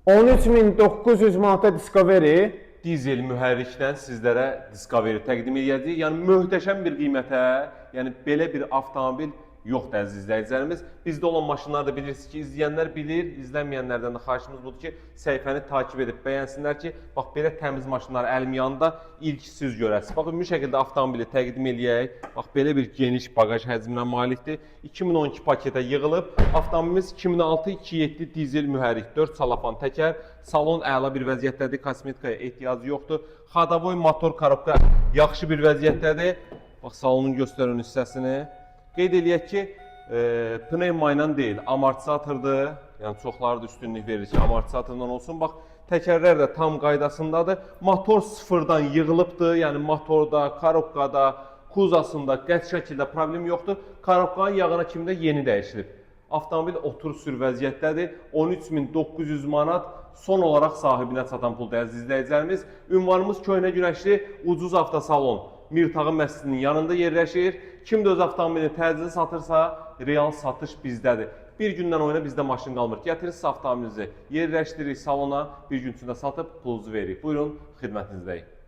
13.900 manata Discovery. Dizel mühərrikdən sizlərə Discovery təqdim edəcəyik. Yəni möhtəşəm bir qiymətə, yəni belə bir avtomobil yoxdur əziz izləyicilərimiz. Bizdə olan maşınları da bilirsiniz ki, izləyənlər bilir, izləməyənlərdən də xahişimiz budur ki, səhifəni takib edib bəyənsinlər ki, bax belə təmiz maşınlar əlim yanında ilk siz görəsiniz. Bax ümumi şəkildə avtomobili təqdim eləyək. Bax belə bir geniş bagaj həcminə malikdir. 2012 paketə yığılıb. Avtomobilimiz 2006-2007 dizel mühərrik, 4 salafan təkər, salon əla bir vəziyyətdədir, kosmetikaya ehtiyacı yoxdur. Xadavoy motor korobka yaxşı bir vəziyyətdədir. Bax salonun göstərən hissəsini. Qeyd eləyək ki, pnevma ilə deyil, amortisatordur. Yəni çoxları da üstünlük verir ki, amortisatordan olsun. Bax, təkərlər də tam qaydasındadır. Motor sıfırdan yığılıbdır. Yəni motorda, korobkada, kuzasında qəti şəkildə problem yoxdur. Korobkanın yağına kimi də yeni dəyişilib. Avtomobil otur sür vəziyyətdədir. 13.900 manat son olaraq sahibinə çatan puldur əziz izləyicilərimiz. Ünvanımız Köhnə Günəşli Ucuz Avtosalon Mirtağı məscidinin yanında yerləşir. Kim də öz avtomobilini təcili satırsa, real satış bizdədir. Bir gündən oyuna bizdə maşın qalmır. Gətirirsiniz avtomobilinizi, yerləşdiririk salona, bir gün içində satıb pulunuzu veririk. Buyurun, xidmətinizdəyik.